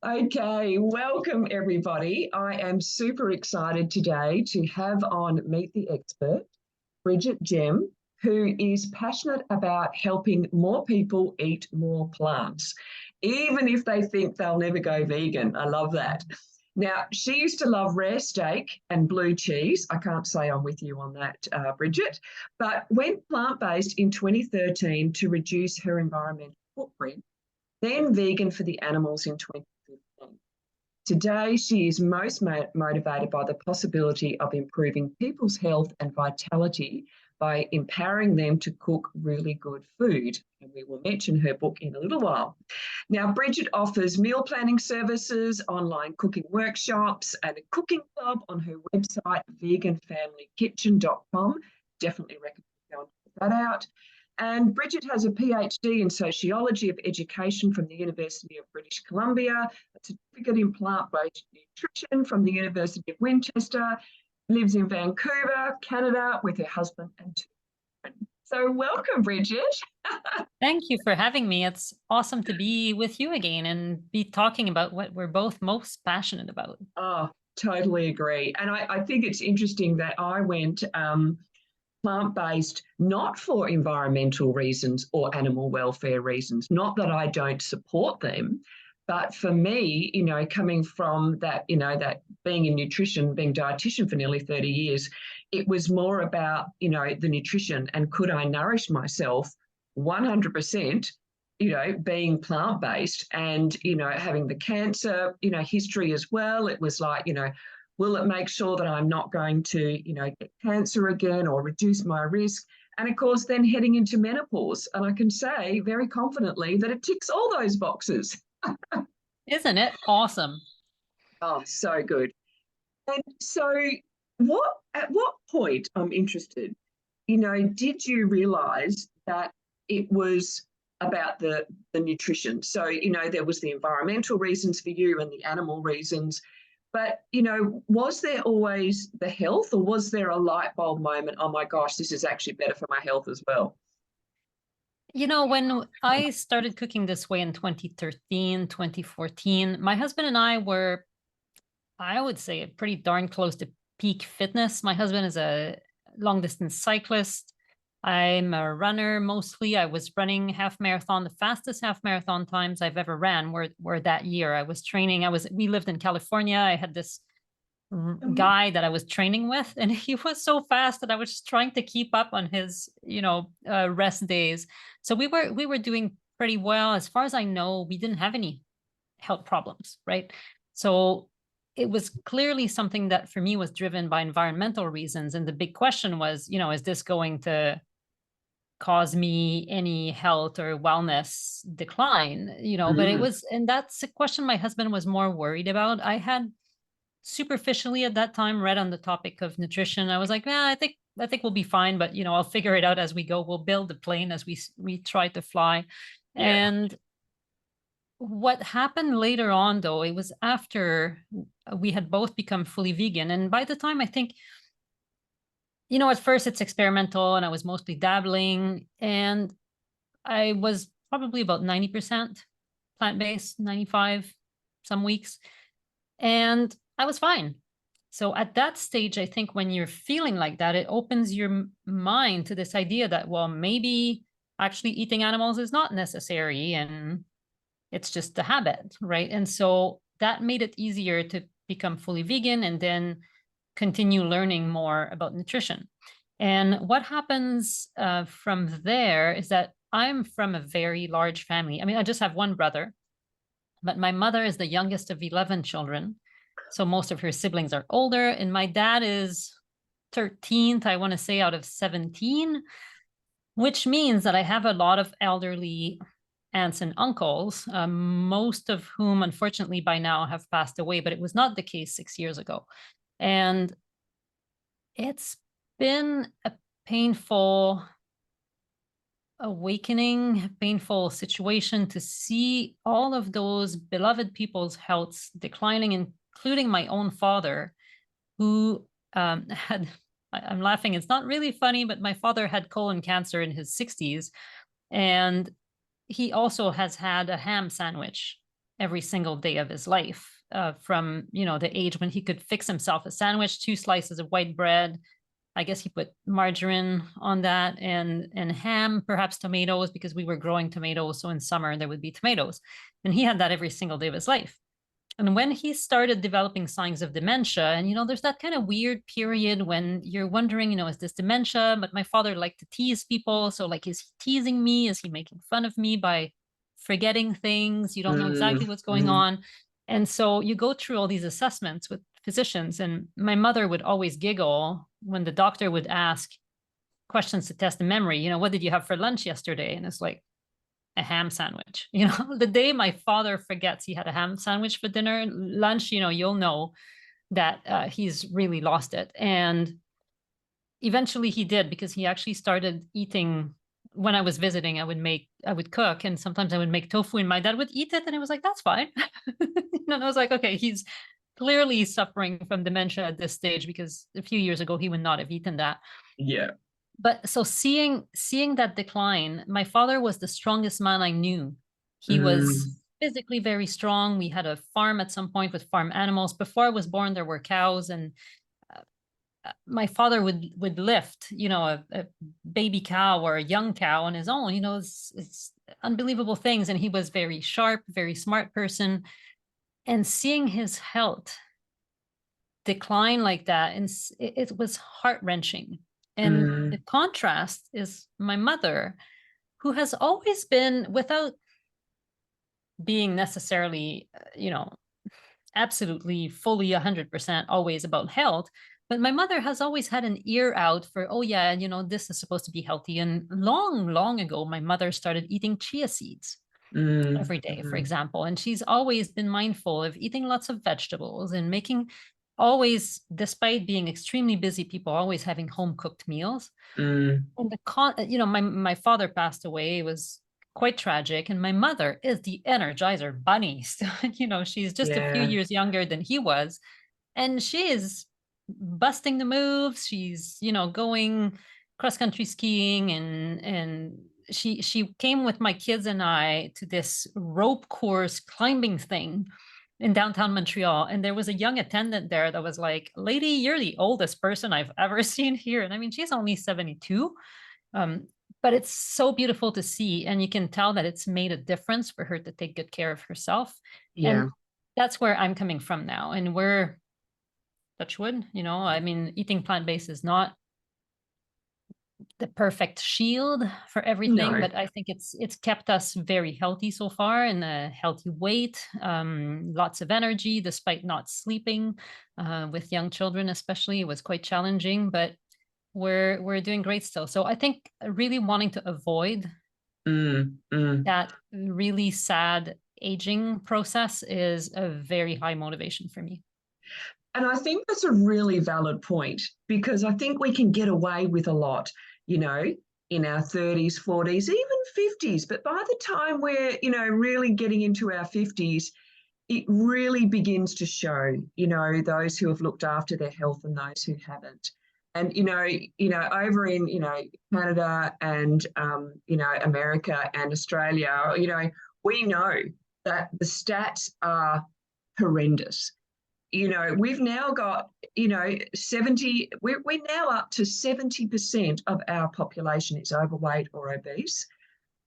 Okay, welcome everybody. I am super excited today to have on Meet the Expert, Brigitte Gemme, who is passionate about helping more people eat more plants, even if they think they'll never go vegan. I love that. Now, she used to love rare steak and blue cheese. I can't say I'm with you on that, Brigitte, but went plant-based in 2013 to reduce her environmental footprint, then vegan for the animals in 2015. Today, she is most motivated by the possibility of improving people's health and vitality by empowering them to cook really good food. And we will mention her book in a little while. Now, Brigitte offers meal planning services, online cooking workshops, and a cooking club on her website, veganfamilykitchen.com. Definitely recommend going to check that out. And Brigitte has a PhD in sociology of education from the University of British Columbia, a certificate in plant-based nutrition from the University of Winchester, lives in Vancouver, Canada, with her husband and two children. So welcome, Brigitte. Thank you for having me. It's awesome to be with you again and be talking about what we're both most passionate about. Oh, totally agree. And I think it's interesting that I went plant-based not for environmental reasons or animal welfare reasons, not that I don't support them, but for me, coming from that, that being in nutrition, being dietitian for nearly 30 years, it was more about, the nutrition and could I nourish myself 100%, being plant-based and, having the cancer, history as well. It was like, will it make sure that I'm not going to, get cancer again or reduce my risk? And of course, then heading into menopause. And I can say very confidently that it ticks all those boxes. Isn't it awesome? Oh, so good. And so at what point, I'm interested, did you realize that it was about the nutrition? So, there was the environmental reasons for you and the animal reasons. But, was there always the health, or was there a light bulb moment? Oh my gosh, this is actually better for my health as well. When I started cooking this way in 2013, 2014, my husband and I were, I would say, pretty darn close to peak fitness. My husband is a long distance cyclist. I'm a runner mostly. I was running half marathon. The fastest half marathon times I've ever ran were that year. I was training. We lived in California. I had this guy that I was training with, and he was so fast that I was just trying to keep up on his, rest days. So we were doing pretty well. As far as I know, we didn't have any health problems, right? So it was clearly something that for me was driven by environmental reasons. And the big question was, is this going to cause me any health or wellness decline? But it was, and that's a question my husband was more worried about. I had superficially at that time read on the topic of nutrition. I was like, I think we'll be fine, but I'll figure it out as we go. We'll build the plane as we try to fly. Yeah. And what happened later on, though, it was after we had both become fully vegan. And by the time, I think, at first it's experimental and I was mostly dabbling, and I was probably about 90% plant-based, 95 some weeks. And I was fine. So at that stage, I think when you're feeling like that, it opens your mind to this idea that, well, maybe actually eating animals is not necessary and it's just a habit, right? And so that made it easier to become fully vegan and then continue learning more about nutrition. And what happens from there is that I'm from a very large family. I mean, I just have one brother, but my mother is the youngest of 11 children. So most of her siblings are older, and my dad is 13th, I want to say, out of 17, which means that I have a lot of elderly aunts and uncles, most of whom, unfortunately, by now have passed away, but it was not the case 6 years ago. And it's been a painful awakening, painful situation to see all of those beloved people's healths declining, including my own father, who had, I'm laughing, it's not really funny, but my father had colon cancer in his 60s. And he also has had a ham sandwich every single day of his life, from, the age when he could fix himself a sandwich, 2 slices of white bread. I guess he put margarine on that, and ham, perhaps tomatoes, because we were growing tomatoes. So in summer there would be tomatoes. And he had that every single day of his life. And when he started developing signs of dementia, and there's that kind of weird period when you're wondering, is this dementia? But my father liked to tease people. So, like, is he teasing me? Is he making fun of me by forgetting things? You don't know exactly what's going on. And so you go through all these assessments with physicians. And my mother would always giggle when the doctor would ask questions to test the memory. What did you have for lunch yesterday? And it's like, a ham sandwich. The day my father forgets he had a ham sandwich for dinner, lunch, you'll know that he's really lost it. And eventually he did, because he actually started eating. When I was visiting, I would cook, and sometimes I would make tofu, and my dad would eat it, and it was like, that's fine. And I was like, okay, he's clearly suffering from dementia at this stage, because a few years ago he would not have eaten that. Yeah. But so seeing that decline, my father was the strongest man I knew. He was physically very strong. We had a farm at some point with farm animals. Before I was born, there were cows, and my father would lift, a baby cow or a young cow on his own. It's unbelievable things. And he was very sharp, very smart person. And seeing his health decline like that, and it was heart-wrenching. And the contrast is my mother, who has always been, without being necessarily, absolutely fully 100% always about health, but my mother has always had an ear out for, oh yeah, this is supposed to be healthy. And long, long ago, my mother started eating chia seeds every day, for example. And she's always been mindful of eating lots of vegetables and making, always, despite being extremely busy people, always having home cooked meals. And my father passed away. It was quite tragic. And my mother is the Energizer bunny. So, she's just a few years younger than he was. And she is busting the moves. She's, going cross-country skiing, and she came with my kids and I to this rope course climbing thing in downtown Montreal. And there was a young attendant there that was like, lady, you're the oldest person I've ever seen here. And I mean, she's only 72. But it's so beautiful to see. And you can tell that it's made a difference for her to take good care of herself. Yeah. And that's where I'm coming from now. And we're, touch wood, I mean, eating plant-based is not the perfect shield for everything, but I think it's kept us very healthy so far, and a healthy weight, lots of energy despite not sleeping. With young children especially, it was quite challenging, but we're doing great still. So I think really wanting to avoid that really sad aging process is a very high motivation for me. And I think that's a really valid point, because I think we can get away with a lot, in our 30s, 40s, even 50s. But by the time we're, really getting into our 50s, it really begins to show, those who have looked after their health and those who haven't. And, over in, Canada and, America and Australia, we know that the stats are horrendous. We've now got, 70, we're now up to 70% of our population is overweight or obese.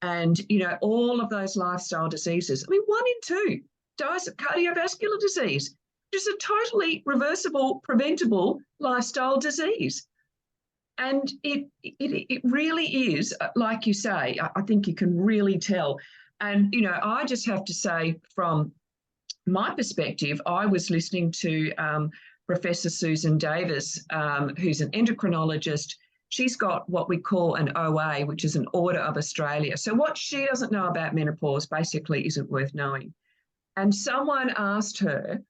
And, all of those lifestyle diseases. I mean, 1 in 2 dies of cardiovascular disease, which is a totally reversible, preventable lifestyle disease. And it really is, like you say, I think you can really tell. And, I just have to say, from my perspective, I was listening to Professor Susan Davis, who's an endocrinologist. She's got what we call an OA, which is an Order of Australia. So what she doesn't know about menopause basically isn't worth knowing. And someone asked her,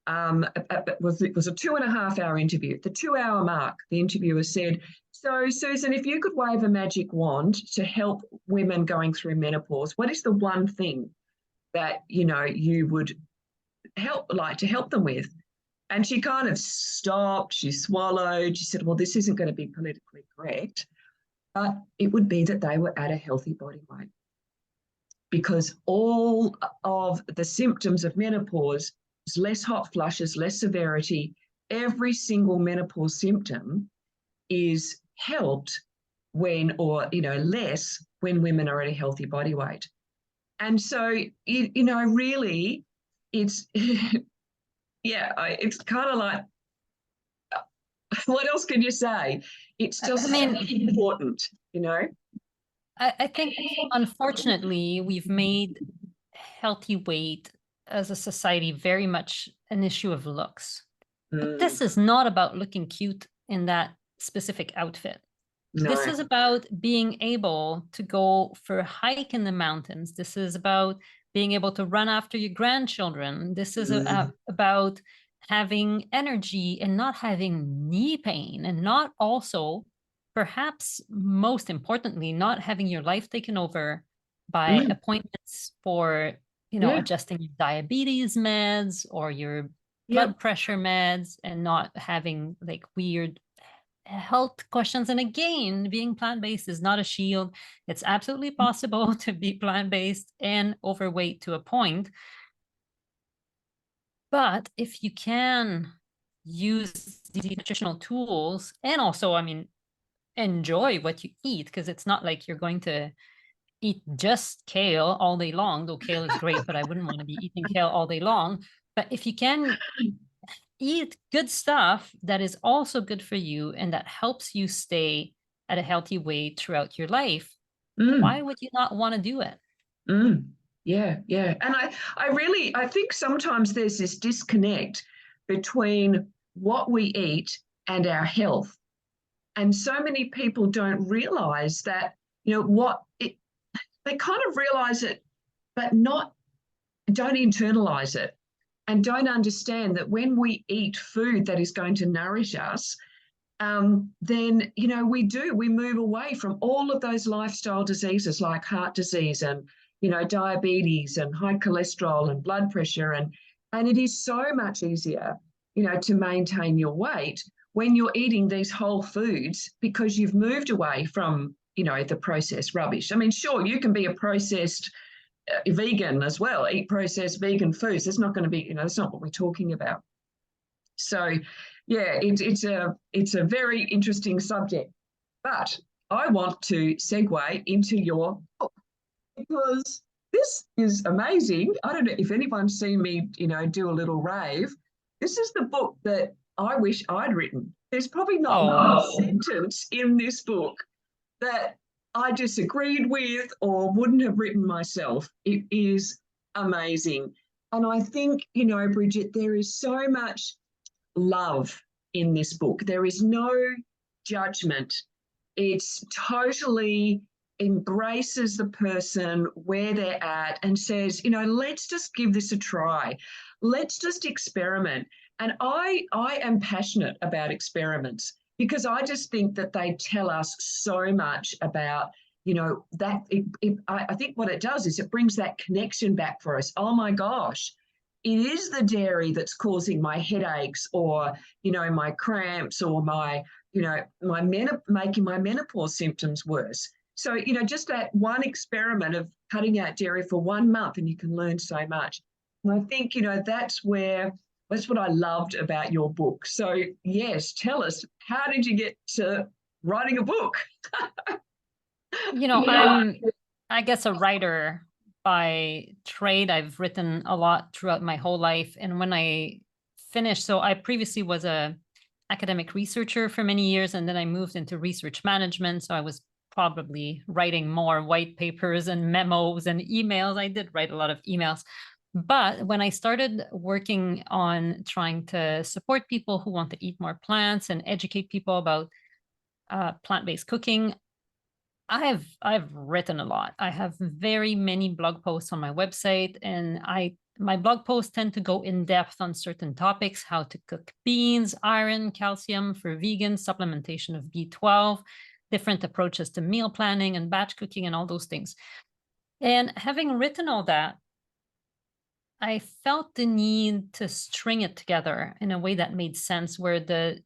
it was a 2.5-hour interview. At the 2-hour mark, the interviewer said, so Susan, if you could wave a magic wand to help women going through menopause, what is the one thing that, you would like to help them with? And she kind of stopped, she swallowed, she said, well, this isn't going to be politically correct, but it would be that they were at a healthy body weight. because all of the symptoms of menopause, less hot flushes, less severity, every single menopause symptom is helped when, or, less when women are at a healthy body weight. And so, really, it's, it's kind of like, what else can you say? It's just important, I think, unfortunately, we've made healthy weight as a society very much an issue of looks. But this is not about looking cute in that specific outfit. No. This is about being able to go for a hike in the mountains. This is about being able to run after your grandchildren. This is about having energy and not having knee pain, and not also, perhaps most importantly, not having your life taken over by appointments for, adjusting your diabetes meds or your blood pressure meds, and not having like weird health questions. And again, being plant-based is not a shield. It's absolutely possible to be plant-based and overweight to a point. But if you can use these nutritional tools, and also, enjoy what you eat, because it's not like you're going to eat just kale all day long, though kale is great, but I wouldn't want to be eating kale all day long. But if you can eat good stuff that is also good for you and that helps you stay at a healthy weight throughout your life, why would you not want to do it? Yeah. And I think sometimes there's this disconnect between what we eat and our health. And so many people don't realize that, they kind of realize it, but don't internalize it, and don't understand that when we eat food that is going to nourish us, then, we move away from all of those lifestyle diseases like heart disease and, diabetes and high cholesterol and blood pressure. And it is so much easier, to maintain your weight when you're eating these whole foods, because you've moved away from, the processed rubbish. Sure, you can be a processed vegan as well, eat processed vegan foods. That's not going to be, that's not what we're talking about. So, yeah, it's a very interesting subject. But I want to segue into your book, because this is amazing. I don't know if anyone's seen me, do a little rave. This is the book that I wish I'd written. There's probably not one sentence in this book that I disagreed with or wouldn't have written myself. It is amazing. And I think, Brigitte, there is so much love in this book. There is no judgment. It's totally embraces the person where they're at and says, let's just give this a try. Let's just experiment. And I am passionate about experiments, because I just think that they tell us so much about, I think what it does is it brings that connection back for us. Oh my gosh, it is the dairy that's causing my headaches, or, my cramps, or making my menopause symptoms worse. So, just that one experiment of cutting out dairy for 1 month, and you can learn so much. And I think, that's what I loved about your book. So, yes, tell us, how did you get to writing a book? I'm, I guess, a writer by trade. I've written a lot throughout my whole life. And when I finished, so I previously was a academic researcher for many years, and then I moved into research management. So I was probably writing more white papers and memos and emails. I did write a lot of emails. But when I started working on trying to support people who want to eat more plants and educate people about plant-based cooking, I've written a lot. I have very many blog posts on my website, and my blog posts tend to go in depth on certain topics: how to cook beans, iron, calcium for vegans, supplementation of B12, different approaches to meal planning and batch cooking, and all those things. And having written all that, I felt the need to string it together in a way that made sense, where the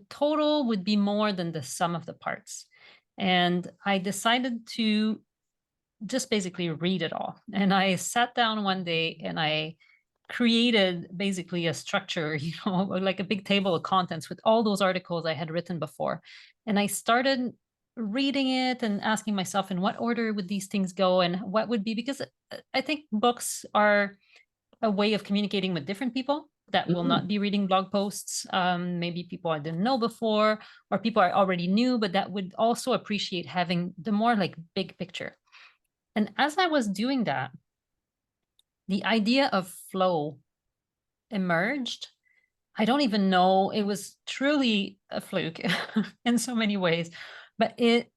total would be more than the sum of the parts. And I decided to just basically read it all. And I sat down one day and I created basically a structure, like a big table of contents with all those articles I had written before. And I started reading it and asking myself, in what order would these things go, and what would be, because I think books are a way of communicating with different people that will Mm, not be reading blog posts. Maybe people I didn't know before, or people I already knew, but that would also appreciate having the more like big picture. And as I was doing that, the idea of flow emerged. I don't even know, it was truly a fluke in so many ways, but it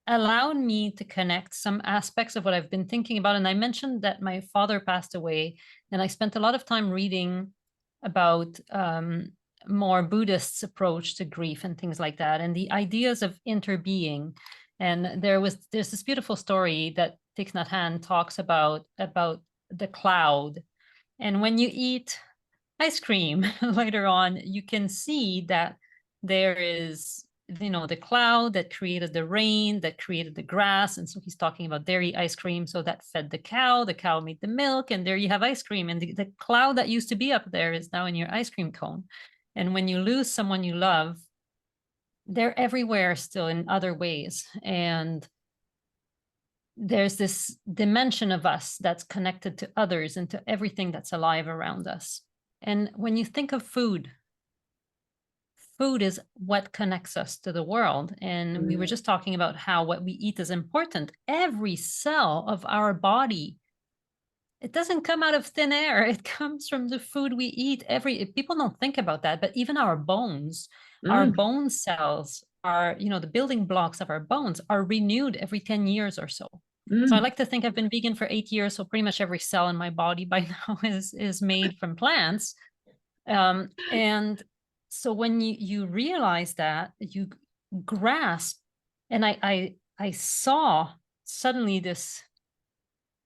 allowed me to connect some aspects of what I've been thinking about. And I mentioned that my father passed away, and I spent a lot of time reading about more Buddhist approach to grief and things like that, and the ideas of interbeing. And there's this beautiful story that Thich Nhat Hanh talks about the cloud. And when you eat ice cream later on, you can see that there is, the cloud that created the rain, that created the grass. And so he's talking about dairy ice cream. So that fed the cow made the milk, and there you have ice cream. And the cloud that used to be up there is now in your ice cream cone. And when you lose someone you love, they're everywhere still in other ways. And there's this dimension of us that's connected to others and to everything that's alive around us. And when you think of food, food is what connects us to the world. And we were mm, just talking about how what we eat is important. Every cell of our body, it doesn't come out of thin air. It comes from the food we eat. People don't think about that, but even our mm, bone cells are, the building blocks of our bones are renewed every 10 years or so. So I mm, like to think I've been vegan for 8 years. So pretty much every cell in my body by now is made from plants. And so when you realize that, you grasp, and I saw suddenly this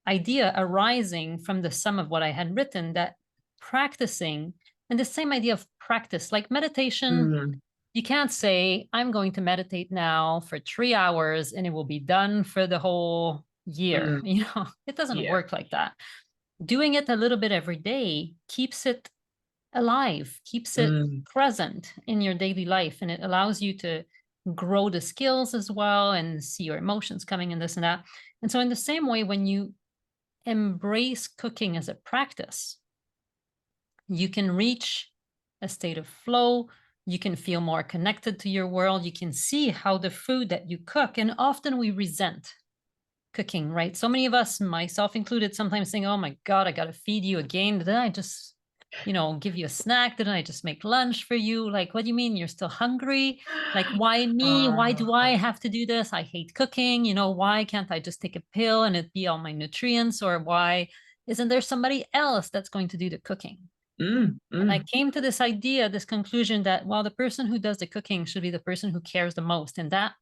idea arising from the sum of what I had written, that practicing, and the same idea of practice, like meditation, mm, you can't say, I'm going to meditate now for 3 hours and it will be done for the whole year. mm, It doesn't yeah. work like that. Doing it a little bit every day keeps it alive, keeps it Mm, present in your daily life, and it allows you to grow the skills as well and see your emotions coming and this and that. And so, in the same way, when you embrace cooking as a practice, you can reach a state of flow. You can feel more connected to your world. You can see how the food that you cook, and often we resent cooking, right? So many of us, myself included, sometimes think, oh my God, I got to feed you again. Didn't I just, give you a snack? Didn't I just make lunch for you? Like, what do you mean you're still hungry? Like, why me? Why do I uh, have to do this? I hate cooking. Why can't I just take a pill and it be all my nutrients? Or why isn't there somebody else that's going to do the cooking? mm, And I mm, came to this idea, this conclusion that, well, the person who does the cooking should be the person who cares the most. And that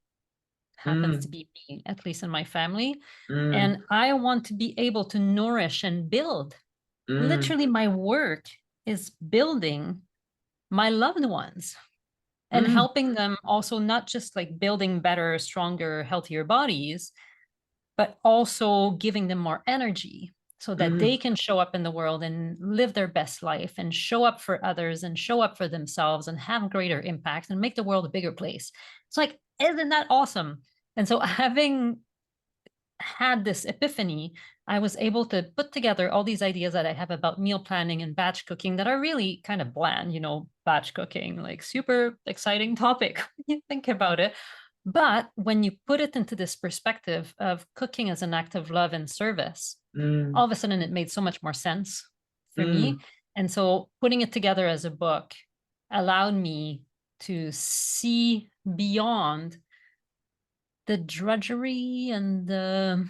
happens to mm, be me, at least in my family. mm, And I want to be able to nourish and build. mm, Literally, my work is building my loved ones and mm, helping them also, not just like building better, stronger, healthier bodies, but also giving them more energy so that they mm. can show up in the world and live their best life and show up for others and show up for themselves and have greater impact and make the world a bigger place. It's like, isn't that awesome? And so, having had this epiphany, I was able to put together all these ideas that I have about meal planning and batch cooking that are really kind of bland, batch cooking, like super exciting topic when you think about it. But when you put it into this perspective of cooking as an act of love and service, all Mm, of a sudden it made so much more sense for me. mm, And so putting it together as a book allowed me to see beyond the drudgery and the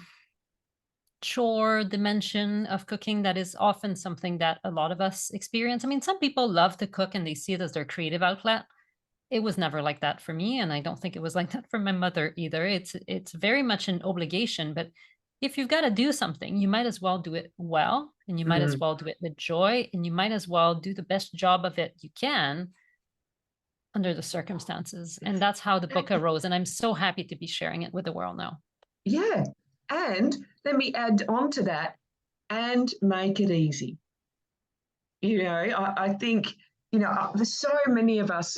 chore dimension of cooking that is often something that a lot of us experience. I mean, some people love to cook and they see it as their creative outlet. It was never like that for me, and I don't think it was like that for my mother either. It's very much an obligation, but if you've got to do something, you might as well do it well, and you might as mm. well do it with joy, and you might as well do the best job of it you can under the circumstances. And that's how the book arose, and I'm so happy to be sharing it with the world now. Yeah. And let me add on to that, and make it easy. I think, there's so many of us,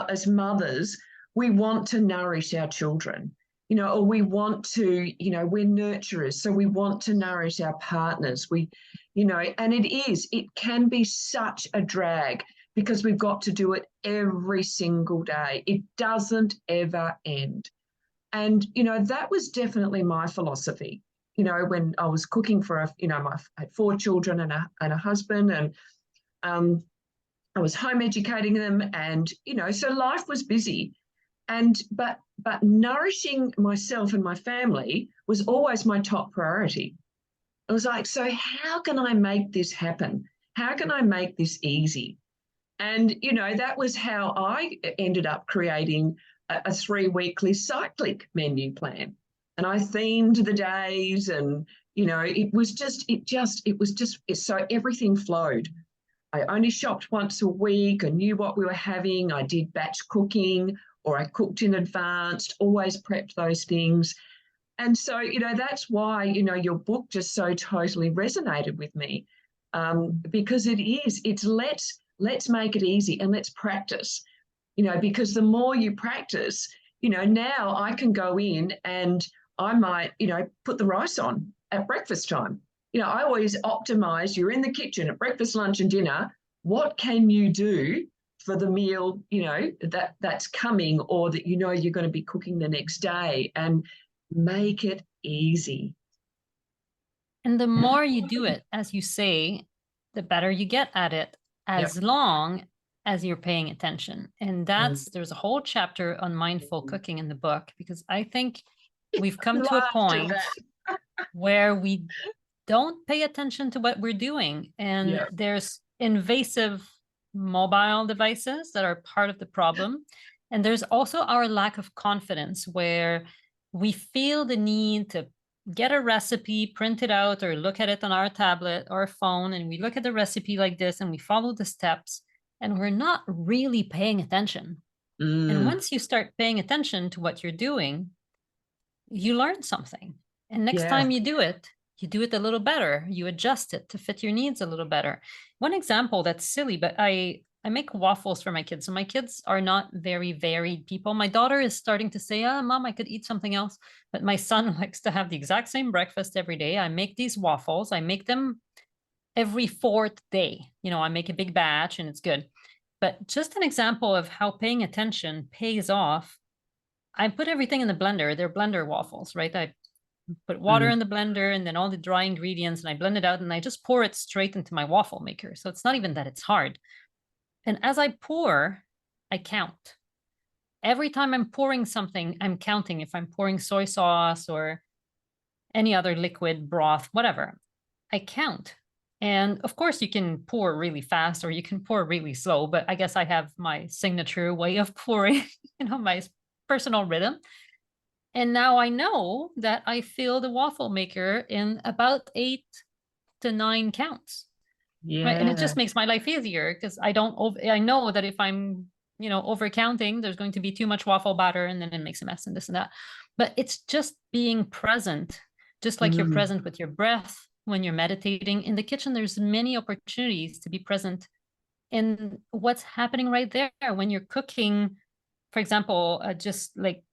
as mothers, we want to nourish our children, or we want to, we're nurturers, so we want to nourish our partners. And it can be such a drag because we've got to do it every single day. It doesn't ever end. And, that was definitely my philosophy. When I was cooking for I had 4 children and a husband, and I was home educating them, and so life was busy, but nourishing myself and my family was always my top priority. I was like, so how can I make this happen? How can I make this easy? And that was how I ended up creating a 3-weekly cyclic menu plan, and I themed the days, and it was just so everything flowed. I only shopped once a week. I knew what we were having. I did batch cooking, or I cooked in advance, always prepped those things. And so, that's why, your book just so totally resonated with me, because it's let's make it easy, and let's practice, because the more you practice, now I can go in and I might, put the rice on at breakfast time. I always optimize. You're in the kitchen at breakfast, lunch, and dinner. What can you do for the meal, that's coming, or that you're going to be cooking the next day, and make it easy. And the more you do it, as you say, the better you get at it, as long as you're paying attention. And there's a whole chapter on mindful cooking in the book, because I think we've come to a point where we don't pay attention to what we're doing. And there's invasive mobile devices that are part of the problem. And there's also our lack of confidence, where we feel the need to get a recipe, print it out, or look at it on our tablet or phone, and we look at the recipe like this, and we follow the steps, and we're not really paying attention. And once you start paying attention to what you're doing, you learn something. And next time you do it a little better. You adjust it to fit your needs a little better. One example that's silly, but I make waffles for my kids. So my kids are not very varied people. My daughter is starting to say, Mom, I could eat something else. But my son likes to have the exact same breakfast every day. I make these waffles. I make them every 4th day. I make a big batch, and it's good. But just an example of how paying attention pays off. I put everything in the blender. They're blender waffles, right? I put water in the blender, and then all the dry ingredients, and I blend it out, and I just pour it straight into my waffle maker. So it's not even that it's hard. And as I pour, I count. Every time I'm pouring something, I'm counting. If I'm pouring soy sauce or any other liquid, broth, whatever, I count. And of course, you can pour really fast, or you can pour really slow, but I guess I have my signature way of pouring, my personal rhythm. And now I know that I fill the waffle maker in about 8 to 9 counts. Yeah. Right. And it just makes my life easier, because I know that if I'm, over counting, there's going to be too much waffle batter, and then it makes a mess and this and that. But it's just being present, just like you're present with your breath when you're meditating. In the kitchen, there's many opportunities to be present in what's happening right there. When you're cooking, for example, just like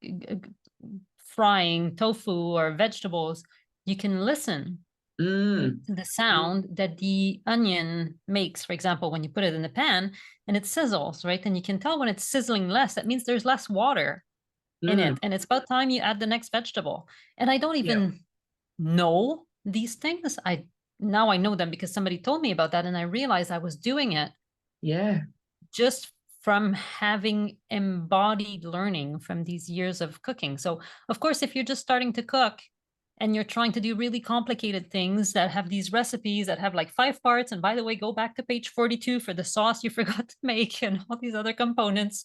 frying tofu or vegetables, you can listen to the sound that the onion makes, for example, when you put it in the pan and it sizzles, right? And you can tell when it's sizzling less, that means there's less water in it. And it's about time you add the next vegetable. And I don't even know these things. Now I know them because somebody told me about that, and I realized I was doing it. Yeah. Just from having embodied learning from these years of cooking. So, of course, if you're just starting to cook and you're trying to do really complicated things that have these recipes that have like 5 parts, and by the way, go back to page 42 for the sauce you forgot to make and all these other components,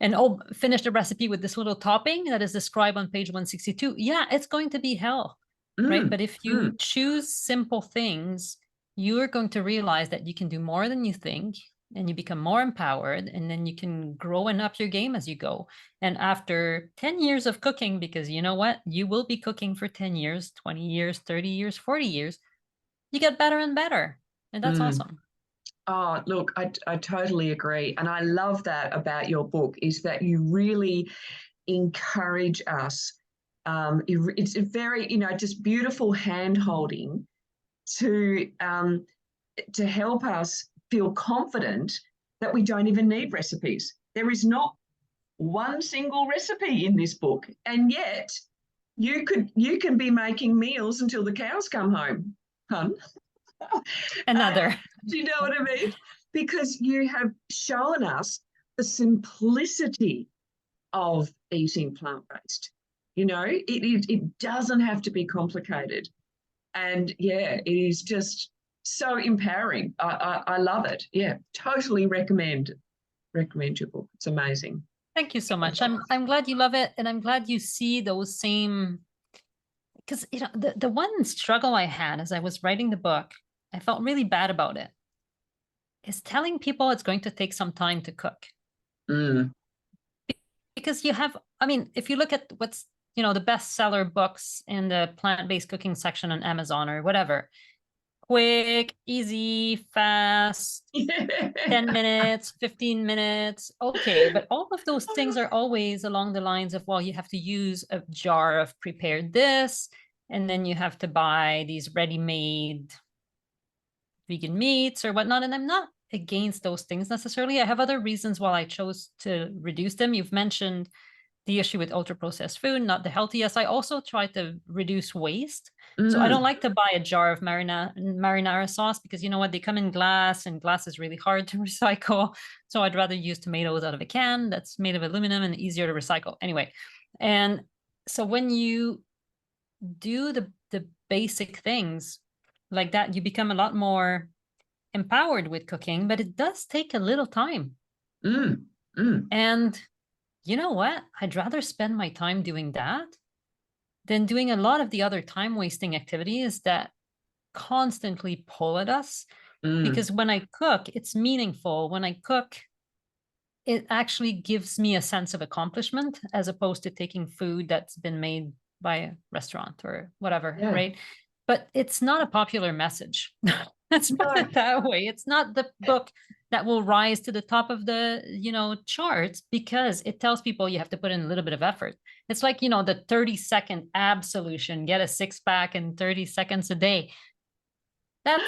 and finish the recipe with this little topping that is described on page 162. Yeah, it's going to be hell, right? But if you choose simple things, you're going to realize that you can do more than you think. and you become more empowered, and then you can grow and up your game as you go. And after 10 years of cooking, because you know what, you will be cooking for 10 years, 20 years, 30 years, 40 years, you get better and better. And that's awesome. Oh, look, I totally agree. And I love that about your book, is that you really encourage us. It's a very, just beautiful hand-holding to help us feel confident that we don't even need recipes. There is not one single recipe in this book, and yet you can be making meals until the cows come home, hun. Another. Do you know what I mean? Because you have shown us the simplicity of eating plant-based. It doesn't have to be complicated. And yeah, it is just so empowering. I love it. Yeah, totally recommend your book. It's amazing. Thank you so much. I'm glad you love it, and I'm glad you see those same, because the one struggle I had as I was writing the book, I felt really bad about it, is telling people it's going to take some time to cook. Because if you look at what's, the bestseller books in the plant-based cooking section on Amazon or whatever, quick, easy, fast, 10 minutes, 15 minutes. Okay, but all of those things are always along the lines of, well, you have to use a jar of prepared this, and then you have to buy these ready-made vegan meats or whatnot. And I'm not against those things necessarily. I have other reasons why I chose to reduce them. You've mentioned the issue with ultra-processed food, not the healthiest. I also try to reduce waste. So I don't like to buy a jar of marinara sauce, because you know what, they come in glass, and glass is really hard to recycle. So I'd rather use tomatoes out of a can that's made of aluminum and easier to recycle. Anyway, and so when you do the basic things like that, you become a lot more empowered with cooking, but it does take a little time. And you know what? I'd rather spend my time doing that than doing a lot of the other time-wasting activities that constantly pull at us. Because when I cook, it's meaningful. When I cook, it actually gives me a sense of accomplishment, as opposed to taking food that's been made by a restaurant or whatever, right? But it's not a popular message. Let's put it that way. It's not the book that will rise to the top of the, charts, because it tells people you have to put in a little bit of effort. It's like, the 30-second ab solution, get a six-pack in 30 seconds a day. That's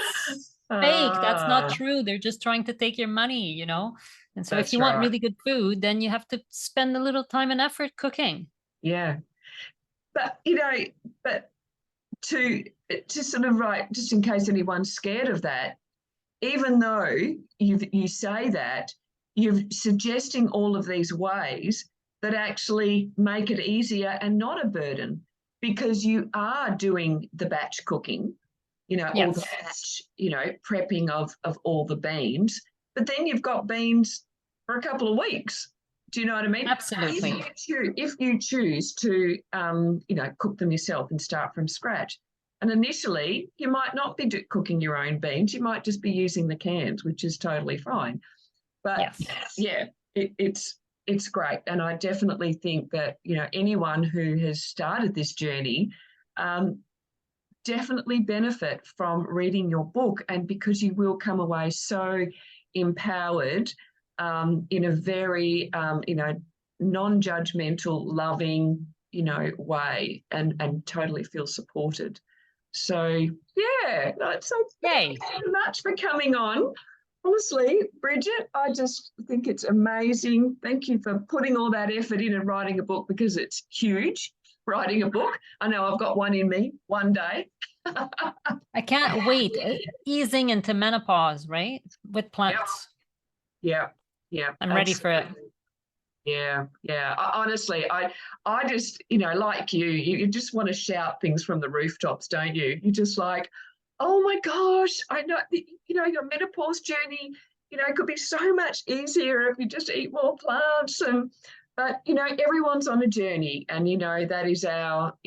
fake. That's not true. They're just trying to take your money, And so if you want really good food, then you have to spend a little time and effort cooking. Yeah. But, to sort of just in case anyone's scared of that, even though you say that, you're suggesting all of these ways that actually make it easier and not a burden, because you are doing the batch cooking, all the batch, prepping of all the beans, but then you've got beans for a couple of weeks. Do you know what I mean? Absolutely. If you choose to, cook them yourself and start from scratch. And initially, you might not be cooking your own beans. You might just be using the cans, which is totally fine. But it's great. And I definitely think that, anyone who has started this journey definitely benefit from reading your book, and because you will come away so empowered in a very, non-judgmental, loving, way, and totally feel supported. So, yeah, so thank you so much for coming on. Honestly, Brigitte, I just think it's amazing. Thank you for putting all that effort in and writing a book, because it's huge, writing a book. I know I've got one in me one day. I can't wait. Easing into menopause, right? With plants. Yeah. I'm ready for it. Yeah. Honestly, I just, like you just want to shout things from the rooftops, don't you? You're just like, oh my gosh, I know, your menopause journey, could be so much easier if you just eat more plants. But everyone's on a journey, and, that is our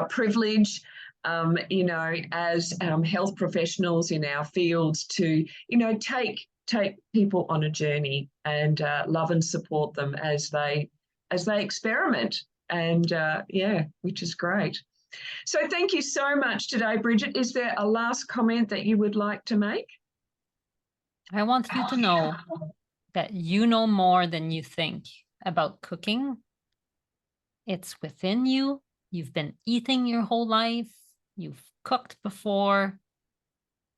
privilege, as health professionals in our fields to take people on a journey and love and support them as they experiment. And yeah, which is great. So thank you so much today, Brigitte. Is there a last comment that you would like to make? I want you to know that you know more than you think about cooking. It's within you. You've been eating your whole life. You've cooked before.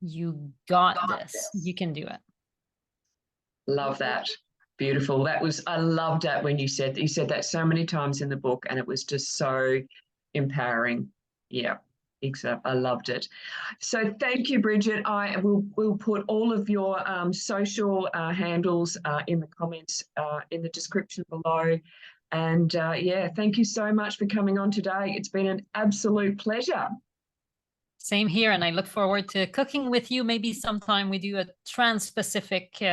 You got this. You can do it. Love that. Beautiful. I loved that when you said that so many times in the book, and it was just so empowering. Yeah, exactly. I loved it. So thank you, Brigitte. I will put all of your social handles in the comments in the description below. And yeah, thank you so much for coming on today. It's been an absolute pleasure. Same here, and I look forward to cooking with you. Maybe sometime we do a trans-Pacific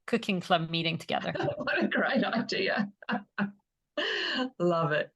cooking club meeting together. What a great idea. Love it.